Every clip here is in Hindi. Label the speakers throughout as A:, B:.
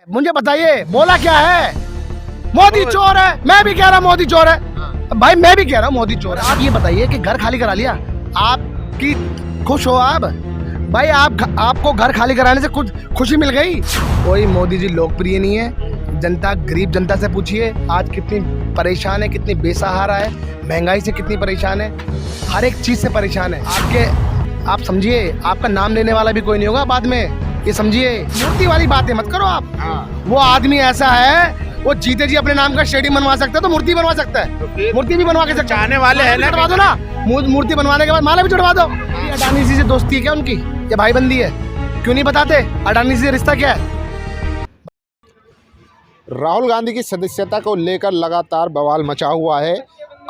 A: मुझे बताइए बोला क्या है? मोदी चोर है। मैं भी कह रहा हूँ मोदी चोर है भाई, मैं भी कह रहा हूँ मोदी चोर है। आप ये बताइए कि घर खाली करा लिया, आपकी खुश हो आप भाई? आपको घर खाली कराने से कुछ खुशी मिल गई? कोई मोदी जी लोकप्रिय नहीं है। जनता, गरीब जनता से पूछिए आज कितनी परेशान है, कितनी बेसहारा है, महंगाई से कितनी परेशान है, हर एक चीज से परेशान है। आप समझिए, आपका नाम लेने वाला भी कोई नहीं होगा बाद में, ये समझिए। मूर्ति वाली बातें मत करो आप। वो आदमी ऐसा है, वो जीते जी अपने नाम का स्टेडियम बनवा सकता है तो मूर्ति बनवा सकता है, मूर्ति भी बनवा के सकता है।
B: चाहने वाले हैं ना,
A: चढ़वा दो ना, मूर्ति बनवाने के बाद माला भी चढ़वा दो। अडानी जी से दोस्ती है क्या उनकी, ये भाईबंदी है? क्यों नहीं बताते अडानी जी से रिश्ता क्या है?
B: राहुल गांधी की सदस्यता को लेकर लगातार बवाल मचा हुआ है।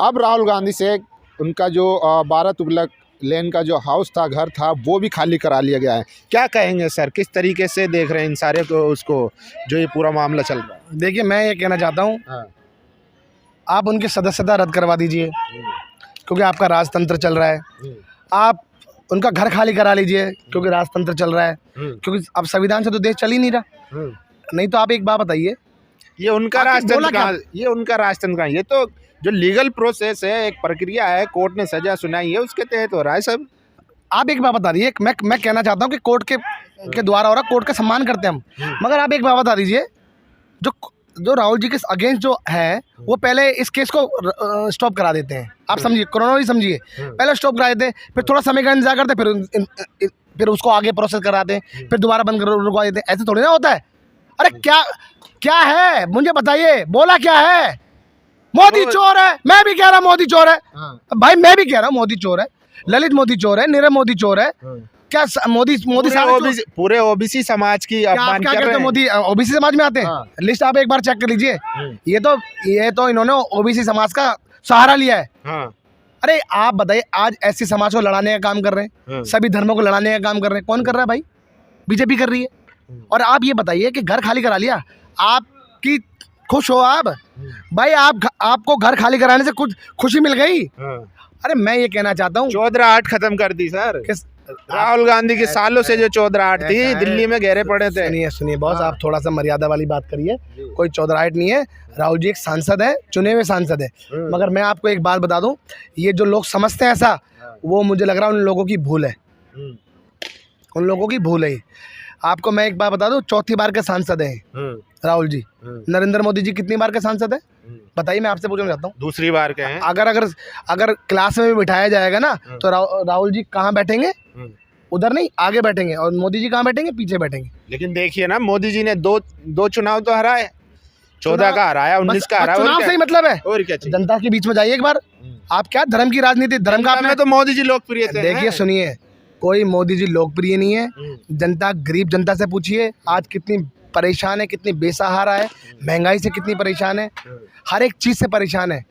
B: अब राहुल गांधी से उनका जो 12 तुगलक लेन का जो हाउस था, घर था, वो भी खाली करा लिया गया है। क्या कहेंगे सर, किस तरीके से देख रहे हैं इन सारे को, उसको जो ये पूरा मामला चल रहा है?
A: देखिए, मैं ये कहना चाहता हूँ, आप उनकी सदस्यता रद्द करवा दीजिए क्योंकि आपका राजतंत्र चल रहा है। आप उनका घर खाली करा लीजिए क्योंकि राजतंत्र चल रहा है, क्योंकि अब संविधान से तो देश चल ही नहीं रहा। नहीं तो आप एक बात बताइए,
B: ये उनका राजतंत्र कहाँ, ये उनका राजतंत्र कहाँ? ये तो जो लीगल प्रोसेस है, एक प्रक्रिया है, कोर्ट ने सजा सुनाई है, उसके तहत हो रहा है सब।
A: आप एक बात बता दीजिए, मैं कहना चाहता हूँ कि कोर्ट के द्वारा हो रहा, कोर्ट का सम्मान करते हैं हम, मगर आप एक बात बता दीजिए, जो राहुल जी के अगेंस्ट जो है वो पहले इस केस को स्टॉप करा देते हैं। आप समझिए, क्रोनोलॉजी समझिए, पहले स्टॉप करा देते हैं, फिर थोड़ा समय का इंतजार करते, फिर उसको आगे प्रोसेस कराते हैं, फिर दोबारा बंद रुकवा देते हैं। ऐसे थोड़ी ना होता है। अरे क्या है मुझे बताइए, बोला क्या है? मोदी चोर है। मैं भी कह रहा हूँ मोदी चोर है भाई, मैं भी कह रहा हूँ मोदी चोर है, ललित मोदी चोर है, नीरव मोदी चोर है। क्या मोदी
B: पूरे ओबीसी समाज की अपमान कर रहे हैं?
A: मोदी ओबीसी समाज में आते हैं? लिस्ट आप एक बार चेक कर लीजिए। ये तो इन्होंने ओबीसी समाज का सहारा लिया है। अरे आप बताइए, आज एससी समाज को लड़ाने का काम कर रहे हैं, सभी धर्मों को लड़ाने का काम कर रहे हैं। कौन कर रहा है भाई? बीजेपी कर रही है। और आप ये बताइए कि घर खाली करा लिया, आपकी खुश हो आप भाई? आपको घर खाली कराने से कुछ खुशी मिल गई? अरे मैं ये कहना चाहता हूँ,
B: 14-8 खत्म कर दी सर। राहुल गांधी के सालों से जो 14-8 थी, दिल्ली में घेरे पड़े थे।
A: सुनिए बॉस, आप थोड़ा सा मर्यादा वाली बात करिए। कोई 14-8 नहीं है, राहुल जी एक सांसद है, चुने हुए सांसद है। मगर मैं आपको एक बात बता दूं, ये जो लोग समझते हैं ऐसा, वो मुझे लग रहा है उन लोगों की भूल है, उन लोगों की भूल है। आपको मैं एक बात बता दूं, चौथी बार के सांसद हैं राहुल जी। नरेंद्र मोदी जी कितनी बार के सांसद है बताइए? मैं आपसे पूछना चाहता हूँ।
B: दूसरी बार के हैं।
A: अगर क्लास में भी बिठाया जाएगा ना, तो राहुल जी कहाँ बैठेंगे? उधर नहीं, आगे बैठेंगे। और मोदी जी कहाँ बैठेंगे? पीछे बैठेंगे।
B: लेकिन देखिए ना, मोदी जी ने दो चुनाव तो हराए, 14 का हराया, 19 का हराया।
A: चुनाव से ही मतलब है?
B: और क्या?
A: जनता के बीच में जाइए एक बार। आप क्या धर्म की राजनीति, धर्म का
B: में तो मोदी जी लोकप्रिय थे।
A: देखिए सुनिए, कोई मोदी जी लोकप्रिय नहीं है। जनता, गरीब जनता से पूछिए आज कितनी परेशान है, कितनी बेसहारा है, महंगाई से कितनी परेशान है, हर एक चीज़ से परेशान है।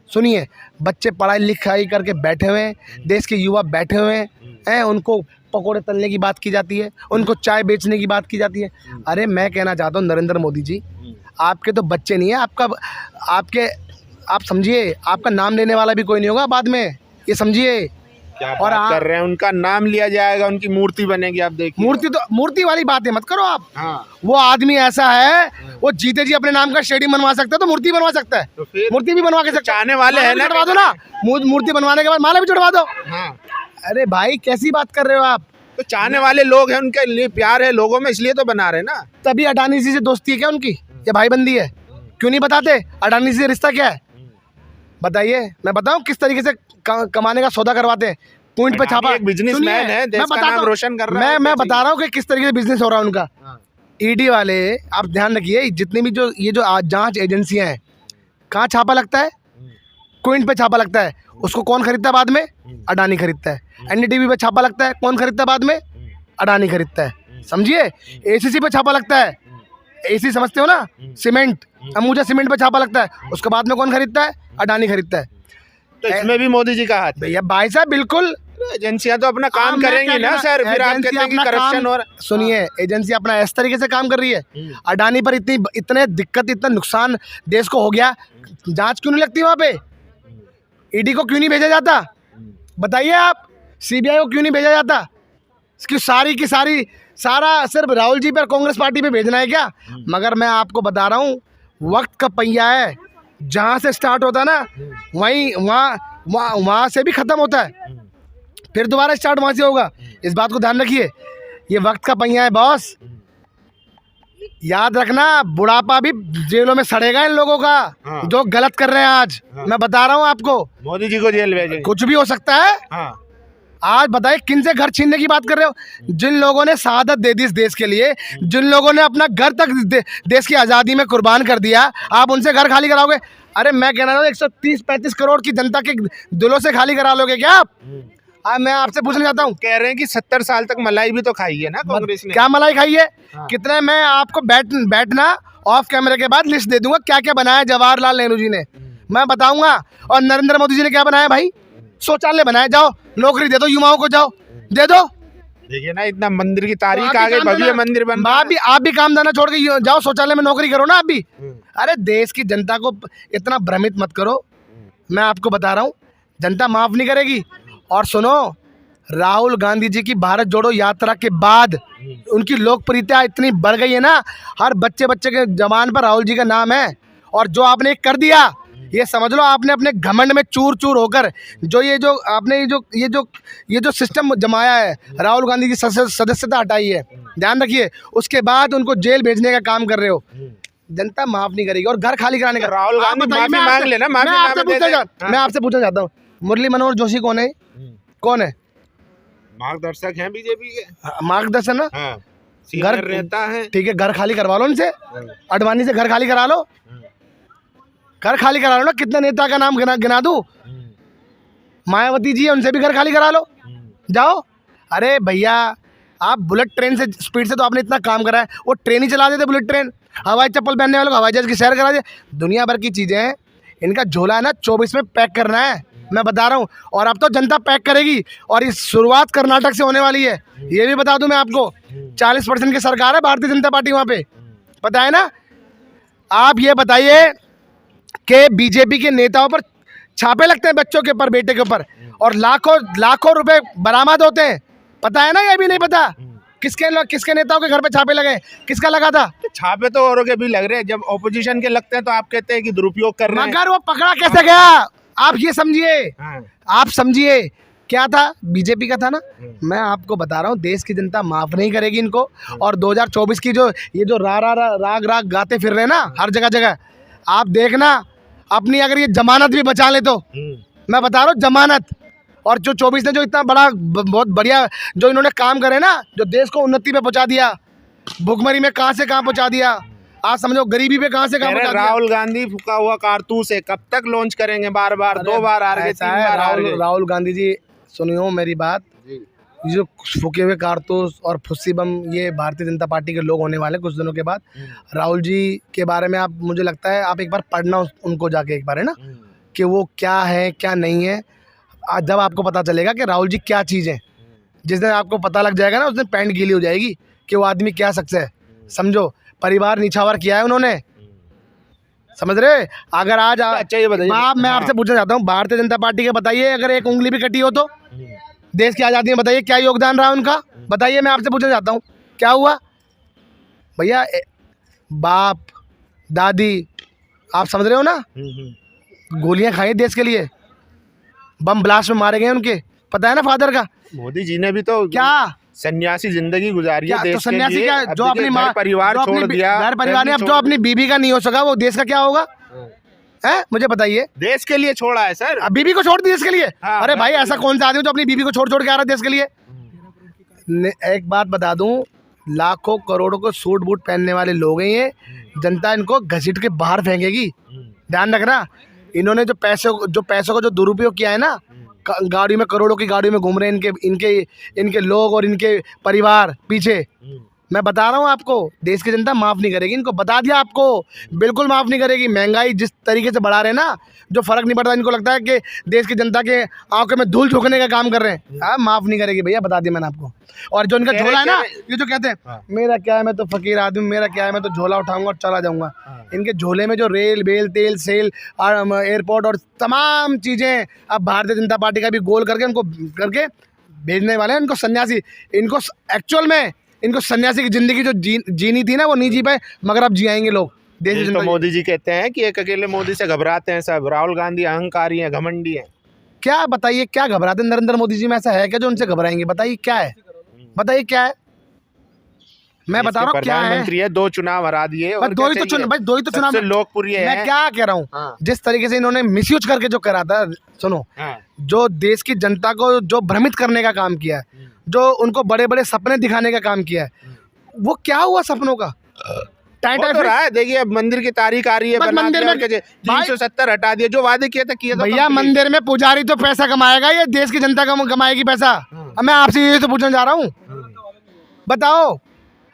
A: सुनिए, बच्चे पढ़ाई लिखाई करके बैठे हुए हैं, देश के युवा बैठे हुए हैं, उनको पकोड़े तलने की बात की जाती है, उनको चाय बेचने की बात की जाती है। अरे मैं कहना चाहता हूँ नरेंद्र मोदी जी, आपके तो बच्चे नहीं है, आप समझिए, आपका नाम लेने वाला भी कोई नहीं होगा बाद में, ये समझिए।
B: क्या और बात कर रहे हैं? उनका नाम लिया जाएगा, उनकी मूर्ति बनेगी, आप देखिए।
A: मूर्ति वाली बातें मत करो आप। वो आदमी ऐसा है, वो जीते जी अपने नाम का स्टेडियम बनवा सकता है तो मूर्ति बनवा सकता है, मूर्ति भी बनवा के सकता है।
B: चाहने वाले हैं ना,
A: चढ़वा दो ना, मूर्ति बनवाने के बाद माला भी चढ़वा दो। अरे भाई कैसी बात कर रहे हो आप?
B: तो चाहने वाले लोग हैं, उनके लिए प्यार है लोगों में, इसलिए तो बना रहे ना।
A: तभी अडानी जी से दोस्ती है क्या उनकी, ये भाईबंदी है? क्यों नहीं बताते अडानी जी से रिश्ता क्या है? बताइए, मैं बताऊं किस तरीके से कमाने का सौदा करवाते हैं। पॉइंट पे छापा,
B: एक बिजनेसमैन है, देश का नाम रोशन कर रहा है।
A: मैं बता रहा हूँ कि किस तरीके से बिजनेस हो रहा है उनका। ईडी वाले, आप ध्यान रखिए, जितनी भी ये जो जांच एजेंसियां हैं, कहाँ छापा लगता है? क्विंट पे छापा लगता है। उसको कौन खरीदता है बाद में? अडानी खरीदता है। एनडीटीवी पे छापा लगता है, कौन खरीदता है बाद में? अडानी खरीदता है। समझिए, एसीसी पे छापा लगता है, एसी समझते हो ना, सीमेंट, अंबुजा सीमेंट पे छापा लगता है, उसके बाद में कौन खरीदता है? अडानी खरीदता है।
B: तो इसमें भी मोदी जी का हाथ?
A: भैया भाई साहब, बिल्कुल।
B: एजेंसियां तो अपना काम करेंगी ना सर, फिर आप कहते हैं कि करप्शन हो रहा है।
A: सुनिए, एजेंसी अपना इस तरीके से काम कर रही है। अडानी पर इतने दिक्कत, इतना नुकसान देश को हो गया, जांच क्यों नहीं लगती वहां पे? ईडी को क्यों नहीं भेजा जाता बताइए आप? सीबीआई को क्यों नहीं भेजा जाता? इसकी सारी की सारी सारा सिर्फ राहुल जी पर, कांग्रेस पार्टी पे भेजना है क्या? मगर मैं आपको बता रहा हूँ, वक्त का पहिया है, जहाँ से स्टार्ट होता है ना वहीं वहाँ से भी ख़त्म होता है, फिर दोबारा स्टार्ट वहाँ से होगा। इस बात को ध्यान रखिए, ये वक्त का पहिया है बॉस। याद रखना, बुढ़ापा भी जेलों में सड़ेगा इन लोगों का।
B: हाँ।
A: जो गलत कर रहे हैं आज। मैं बता रहा हूँ आपको,
B: मोदी जी को जेल भेजेंगे।
A: कुछ भी हो सकता है।
B: हाँ।
A: आज बताइए किन से घर छीनने की बात कर रहे हो? जिन लोगों ने शहादत दे दी इस देश के लिए, जिन लोगों ने अपना घर तक देश की आज़ादी में कुर्बान कर दिया, आप उनसे घर खाली कराओगे? अरे मैं कह रहा हूँ 130-35 करोड़ की जनता के दिलों से खाली करा लोगे क्या आप? मैं आपसे पूछना चाहता हूँ,
B: कह रहे हैं कि 70 साल तक मलाई भी तो खाई है ना कांग्रेस ने।
A: क्या मलाई खाई है?
B: हाँ।
A: कितने? मैं आपको बैठना ऑफ कैमरे के बाद लिस्ट दे दूंगा क्या क्या बनाया जवाहरलाल नेहरू जी ने, मैं बताऊंगा। और नरेंद्र मोदी जी ने क्या बनाया भाई? शौचालय बनाया। जाओ नौकरी दे दो युवाओं को, जाओ दे दो।
B: देखिए ना, इतना मंदिर की तारीख
A: तो
B: आ
A: आप भी
B: गई,
A: काम
B: भव्य
A: धंधा-
B: मंदिर बन रहा है।
A: आप भी काम धंधा छोड़ के जाओ शौचालय में नौकरी करो ना आप भी। अरे देश की जनता को इतना भ्रमित मत करो, मैं आपको बता रहा हूँ जनता माफ नहीं करेगी। और सुनो, राहुल गांधी जी की भारत जोड़ो यात्रा के बाद उनकी लोकप्रियता इतनी बढ़ गई है ना, हर बच्चे के जबान पर राहुल जी का नाम है। और जो आपने कर दिया, ये समझ लो आपने अपने घमंड में चूर चूर होकर जो आपने ये जो सिस्टम जमाया है, राहुल गांधी की सदस्यता हटाई है, ध्यान रखिए, उसके बाद उनको जेल भेजने का काम कर रहे हो। जनता माफ नहीं करेगी। और घर खाली कराने का
B: राहुल
A: आप
B: गांधी
A: बताइए,
B: माफी
A: मैं
B: मांग
A: आपसे-
B: लेना,
A: मैं आपसे
B: माफी
A: पूछना चाहता हूँ, मुरली मनोहर जोशी कौन है? कौन है?
B: मार्गदर्शक हैं बीजेपी के।
A: मार्गदर्शन ना,
B: हाँ, सीनियर नेता है।
A: ठीक है, घर खाली करवा लो उनसे, अडवाणी से घर खाली करा लो, घर खाली करा लो ना। कितने नेता का नाम गिना दूं? मायावती जी है, उनसे भी घर खाली करा लो, जाओ। अरे भैया, आप बुलेट ट्रेन से स्पीड से तो आपने इतना काम करा है, वो ट्रेन ही चला देते, बुलेट ट्रेन। हवाई चप्पल पहनने वालों को हवाई जहाज की सैर करा दे। दुनिया भर की चीज़ें हैं, इनका झोला है ना 24 में पैक करना है, मैं बता रहा हूँ। और अब तो जनता पैक करेगी, और इस शुरुआत कर्नाटक से होने वाली है, ये भी बता दूं मैं आपको। 40% की सरकार है भारतीय जनता पार्टी वहाँ पे, पता है ना? आप ये बताइए कि बीजेपी के नेताओं पर छापे लगते हैं, बच्चों के ऊपर, बेटे के ऊपर, और लाखों रुपए बरामद होते हैं, पता है ना? ये भी नहीं पता किसके नेताओं के घर पे छापे लगे, किसका लगा था?
B: छापे तो औरों के भी लग रहे हैं, जब ऑपोजिशन के लगते हैं तो आप कहते हैं कि दुरुपयोग कर रहे हैं।
A: मगर वो पकड़ा कैसे गया? आप ये समझिए,
B: हाँ।
A: आप समझिए, क्या था? बीजेपी का था ना। मैं आपको बता रहा हूँ, देश की जनता माफ नहीं करेगी इनको। और 2024 की ये जो राग गाते फिर रहे हैं ना हर जगह, आप देखना अपनी अगर ये जमानत भी बचा ले तो, मैं बता रहा हूँ जमानत। और जो 24 ने जो इतना बहुत बढ़िया जो इन्होंने काम करे ना, जो देश को उन्नति पे पहुंचा दिया, भुखमरी में कहाँ से कहाँ पहुंचा दिया, आप समझो गरीबी पे कहाँ से कहाँ पहुंचा दिया।
B: राहुल गांधी फूका हुआ कारतूस है, कब तक लॉन्च करेंगे? बार 2 बार हार गए, 3 बार हार गए।
A: राहुल गांधी जी, सुनियो मेरी बात, ये जो फूके हुए कारतूस और फुस्सी बम, ये भारतीय जनता पार्टी के लोग होने वाले कुछ दिनों के बाद। राहुल जी के बारे में आप, मुझे लगता है आप एक बार पढ़ना उनको जाके एक बार, है ना, कि वो क्या है क्या नहीं है। आज जब आपको पता चलेगा कि राहुल जी क्या चीज़ है, जिस दिन आपको पता लग जाएगा ना, उस दिन पैंट गीली हो जाएगी कि वो आदमी क्या शख्स है। समझो, परिवार निछावर किया है उन्होंने, समझ रहे? अगर आज
B: अच्छा ये बताइए,
A: मैं आपसे पूछना चाहता हूँ, भारतीय जनता पार्टी के बताइए, अगर एक उंगली भी कटी हो तो देश की आज़ादी में बताइए क्या योगदान रहा उनका? बताइए, मैं आपसे पूछना चाहता हूँ, क्या हुआ भैया? बाप दादी, आप समझ रहे हो ना, गोलियां खाई देश के लिए, बम ब्लास्ट में मारे गए उनके, पता है ना फादर का।
B: मोदी जी ने भी तो
A: क्या
B: सन्यासी जिंदगी गुजारी है देश
A: तो सन्यासी
B: के लिए।
A: क्या,
B: अब
A: जो
B: देखिए,
A: अपनी माँ,
B: परिवार छोड़ दिया,
A: घर परिवार ने, अब जो अपनी बीबी का नहीं हो सका, वो देश का क्या होगा? है, मुझे बताइए।
B: देश के लिए छोड़ा है सर,
A: अब बीबी को छोड़ दी देश के लिए?
B: हाँ,
A: अरे भाई, ऐसा कौन सा आदमी जो अपनी बीबी को छोड़ के आ रहा है देश के लिए? एक बात बता दूं, लाखों करोड़ों को सूट बूट पहनने वाले लोग हैं ये, जनता इनको घसीट के बाहर फेंकेगी, ध्यान रखना। इन्होंने जो पैसों का जो दुरुपयोग किया है ना, गाड़ी में, करोड़ों की गाड़ी में घूम रहे हैं इनके लोग और इनके परिवार पीछे। मैं बता रहा हूँ आपको, देश की जनता माफ़ नहीं करेगी इनको, बता दिया आपको, बिल्कुल माफ़ नहीं करेगी। महंगाई जिस तरीके से बढ़ा रहे हैं ना, जो फ़र्क नहीं पड़ता, इनको लगता है कि देश की जनता के आंखों में धूल झोंकने का काम कर रहे हैं। माफ़ नहीं करेगी भैया, बता दिया मैंने आपको। और जो इनका झोला है ना, ये जो कहते हैं मेरा क्या है, मैं तो फ़कीर आदमी, मेरा क्या है, मैं तो झोला उठाऊंगा और चला जाऊँगा। इनके झोले में जो रेल बेल तेल सेल एयरपोर्ट और तमाम चीज़ें अब भारतीय जनता पार्टी का भी गोल करके उनको करके भेजने वाले हैं। इनको सन्यासी, इनको एक्चुअल में इनको सन्यासी की जिंदगी जो जीनी थी ना वो नहीं जी पाए, मगर अब जियाएंगे लोग देश की
B: तो
A: जिंदगी।
B: मोदी जी कहते हैं कि एक अकेले मोदी से घबराते हैं सब, राहुल गांधी अहंकारी हैं, घमंडी हैं।
A: क्या बताइए, क्या घबराते हैं नरेंद्र मोदी जी में? ऐसा है क्या जो उनसे घबराएंगे? बताइए क्या है, बताइए क्या है। मैं बता रहा हूँ क्या है।
B: प्रधानमंत्री है, 2 चुनाव हरा दिए और
A: दो ही तो चुनाव, भाई दो ही तो चुनाव
B: सबसे लोकप्रिय है।
A: मैं क्या कह रहा हूँ,
B: हाँ।
A: जिस तरीके से इन्होंने मिसयूज करके जो करा था, सुनो,
B: हाँ।
A: जो देश की जनता को जो भ्रमित करने का काम किया है, जो उनको बड़े बड़े सपने दिखाने का काम किया है, वो क्या हुआ सपनों का?
B: हो तो रहा है, देखिए अब मंदिर की तारीख आ रही है,
A: बस
B: बना
A: मंदिर
B: दिया
A: में-
B: और क्या 370 हटा दिए, जो वादे किए थे किए तो
A: भैया
B: complete।
A: मंदिर में पुजारी तो पैसा कमाएगा, ये देश की जनता कमाएगी पैसा। अब मैं आपसे ये तो पूछने जा रहा हूँ, बताओ।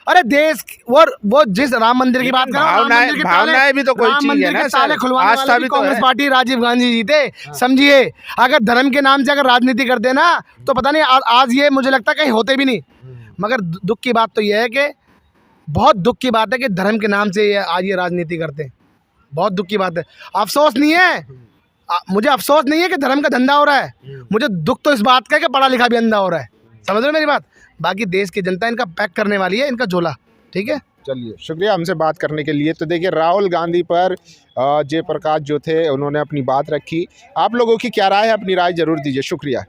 A: अरे देश वो जिस राम मंदिर की बात कर रहा हूं, राम मंदिर के
B: भावनाएं भी तो कोई
A: राम
B: चीज है
A: मंदिर
B: ना
A: के
B: सर,
A: ताले खुलवाने
B: आस्था
A: वाले
B: भी
A: भी
B: तो
A: कांग्रेस
B: है।
A: पार्टी, राजीव गांधी जी थे। समझिए, अगर धर्म के नाम से अगर राजनीति करते ना तो पता नहीं आज ये मुझे लगता है कहीं होते भी नहीं। मगर दुख की बात तो यह है कि बहुत दुख की बात है कि धर्म के नाम से आज ये राजनीति करते हैं। बहुत दुख की बात है। अफसोस नहीं है, मुझे अफसोस नहीं है कि धर्म का धंधा हो रहा है, मुझे दुख तो इस बात का है कि पढ़ा लिखा भी अंधा हो रहा है। समझ रहे हो मेरी बात? बाकी देश की जनता इनका पैक करने वाली है, इनका झोला। ठीक है,
B: चलिए, शुक्रिया हमसे बात करने के लिए। तो देखिए राहुल गांधी पर जयप्रकाश जो थे उन्होंने अपनी बात रखी। आप लोगों की क्या राय है, अपनी राय जरूर दीजिए। शुक्रिया।